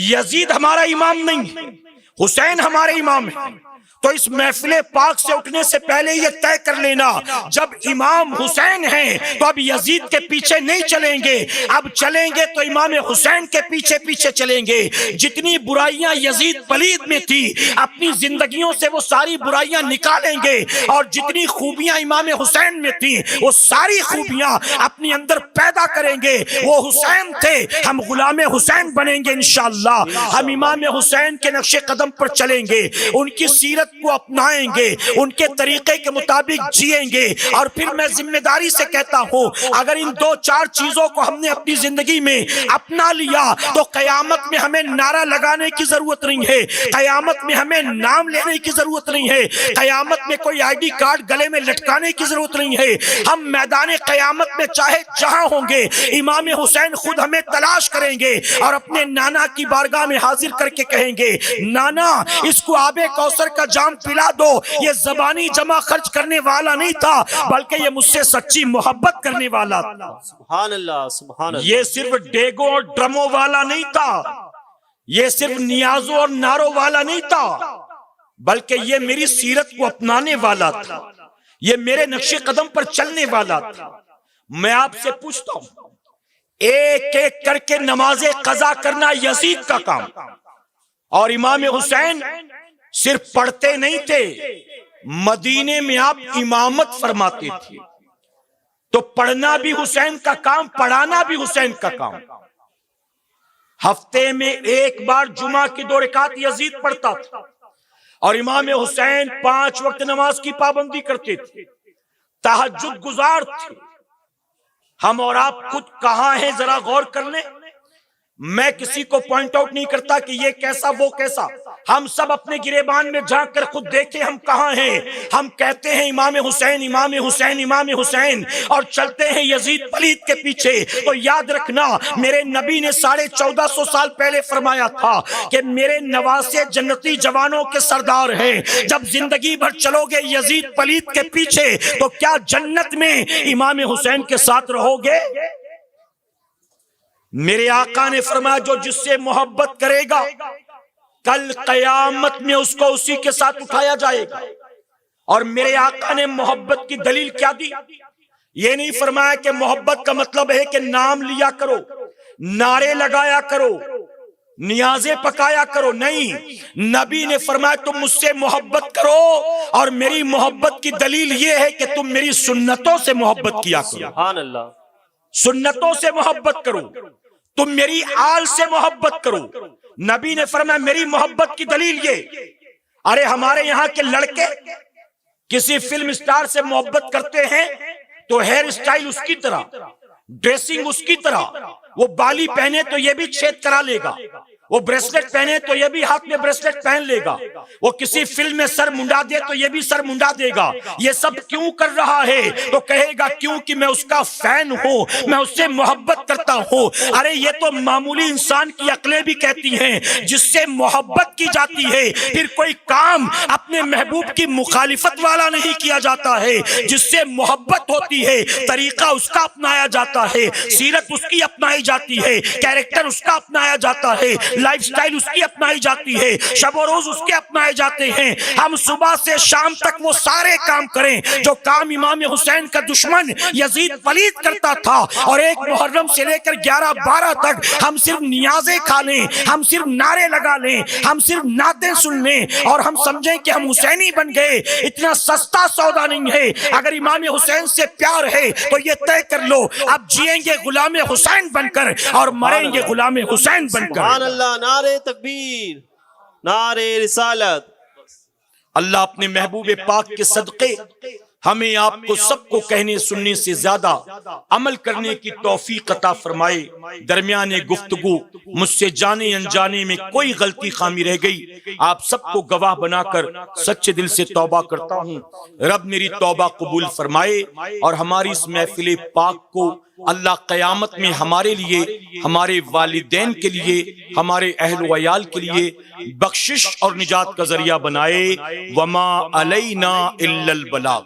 یزید ہمارا امام نہیں، حسین ہمارے امام ہیں، تو اس محفل پاک سے اٹھنے سے پہلے یہ طے کر لینا، جب امام حسین ہیں تو اب یزید کے پیچھے نہیں چلیں گے، اب چلیں گے تو امام حسین کے پیچھے پیچھے چلیں گے۔ جتنی برائیاں یزید پلید میں تھی، اپنی زندگیوں سے وہ ساری برائیاں نکالیں گے، اور جتنی خوبیاں امام حسین میں تھی وہ ساری خوبیاں اپنی اندر پیدا کریں گے۔ وہ حسین تھے، ہم غلام حسین بنیں گے انشاءاللہ، ہم امام حسین کے نقش قدم پر چلیں گے، ان کی سیرت کو اپنائیں گے، ان کے طریقے کے مطابق جیئیں گے۔ اور پھر میں ذمہ داری سے کہتا ہوں، اگر ان 2-4 چیزوں کو ہم نے اپنی زندگی میں اپنا لیا تو قیامت میں ہمیں نعرہ لگانے کی ضرورت نہیں ہے، قیامت میں ہمیں نام لینے کی ضرورت نہیں ہے، قیامت میں کوئی آئی ڈی کارڈ گلے میں لٹکانے کی ضرورت نہیں ہے۔ ہم میدان قیامت میں چاہے جہاں ہوں گے، امام حسین خود ہمیں تلاش کریں گے اور اپنے نانا کی بارگاہ میں حاضر کر کے کہیں گے، نانا اس کو آب کوثر کا جام پلا دو، یہ زبانی جمع خرچ کرنے والا نہیں تھا بلکہ یہ مجھ سے سچی محبت کرنے والا تھا۔ سبحان اللہ، سبحان اللہ۔ یہ صرف ڈیگوں اور ڈرموں والا نہیں تھا، یہ صرف نیازوں اور نعروں والا نہیں تھا، بلکہ یہ میری سیرت کو اپنانے والا تھا، یہ میرے نقش قدم پر چلنے والا تھا۔ میں آپ سے پوچھتا ہوں، ایک ایک کر کے نماز قضا کرنا یزید کا کام، اور امام حسین صرف پڑھتے نہیں تھے، مدینے میں آپ امامت فرماتے تھے، تو پڑھنا بھی حسین کا کام، پڑھانا بھی حسین کا کام۔ ہفتے میں 1 بار جمعہ کی 2 رکعت یزید پڑھتا تھا، اور امام حسین 5 وقت نماز کی پابندی کرتے تھے، تہجد گزار تھے۔ ہم اور آپ خود کہاں ہیں ذرا غور کر لیں۔ میں کسی کو پوائنٹ آؤٹ نہیں کرتا کہ یہ کیسا وہ کیسا، ہم سب اپنے گریبان میں جھانک کر خود دیکھیں ہم کہاں ہیں۔ ہم کہتے ہیں امام حسین، امام حسین، امام حسین، اور چلتے ہیں یزید پلید کے پیچھے۔ تو یاد رکھنا، میرے نبی نے 1450 سال پہلے فرمایا تھا کہ میرے نواسے جنتی جوانوں کے سردار ہیں۔ جب زندگی بھر چلو گے یزید پلید کے پیچھے تو کیا جنت میں امام حسین کے ساتھ رہو گے؟ میرے آقا نے فرمایا، جو جس سے محبت کرے گا کل قیامت میں اس کو اسی کے ساتھ اٹھایا جائے گا۔ اور میرے آقا نے محبت کی دلیل کیا دی؟ یہ نہیں فرمایا کہ محبت کا مطلب ہے کہ نام لیا کرو، نعرے لگایا کرو، نیازیں پکایا کرو، نہیں، نبی نے فرمایا تم مجھ سے محبت کرو، اور میری محبت کی دلیل یہ ہے کہ تم میری سنتوں سے محبت کیا کرو۔ سبحان اللہ۔ سنتوں سے محبت کرو، تم میری آل سے محبت کرو۔ نبی نے فرمایا میری محبت کی دلیل یہ، ارے ہمارے یہاں کے لڑکے کسی فلم سٹار سے محبت کرتے ہیں تو ہیئر سٹائل اس کی طرح، ڈریسنگ اس کی طرح، وہ بالی پہنے تو یہ بھی چھید کرا لے گا، وہ بریسلٹ پہنے تو یہ بھی ہاتھ میں بریسلٹ پہن لے گا، وہ کسی فلم میں سر منڈا دے تو یہ بھی سر منڈا دے گا۔ یہ سب کیوں کر رہا ہے؟ تو کہے گا کیونکہ میں اس کا فین ہوں، میں اس سے محبت کرتا ہوں۔ ارے یہ تو معمولی انسان کی عقلیں بھی کہتی ہیں، جس سے محبت کی جاتی ہے پھر کوئی کام اپنے محبوب کی مخالفت والا نہیں کیا جاتا ہے۔ جس سے محبت ہوتی ہے طریقہ اس کا اپنایا جاتا ہے، سیرت اس کی اپنائی جاتی ہے، کیریکٹر اس کا اپنایا جاتا ہے، لائف سٹائل اس کی اپنائی جاتی ہے، شب و روز اس کے اپنائے جاتے ہیں۔ ہم صبح سے شام تک وہ سارے کام کریں جو کام امام حسین کا دشمن یزید پلید کرتا تھا، اور ایک محرم سے لے کر 11-12 تک ہم صرف نیازیں کھا لیں، ہم صرف نعرے لگا لیں، ہم صرف نعتیں سن لیں اور ہم سمجھیں کہ ہم حسینی بن گئے۔ اتنا سستا سودا نہیں ہے۔ اگر امام حسین سے پیار ہے تو یہ طے کر لو، اب جیئیں گے غلام حسین بن کر اور مریں گے غلام حسین بن کر۔ سبحان اللہ، نعرہ تکبیر، نعرہ رسالت۔ اللہ اپنے محبوب پاک کے صدقے ہمیں آپ کو سب کو کہنے سننے سے زیادہ عمل کرنے کی توفیق عطا فرمائے۔ درمیان گفتگو مجھ سے جانے انجانے میں کوئی غلطی خامی رہ گئی، آپ سب کو گواہ بنا کر سچے دل سے توبہ کرتا ہوں۔ رب میری توبہ قبول فرمائے اور ہماری اس محفل پاک کو اللہ قیامت میں ہمارے لیے، ہمارے والدین کے لیے، ہمارے اہل ویال کے لیے بخشش اور نجات کا ذریعہ بنائے۔ وما علینا الا البلاغ۔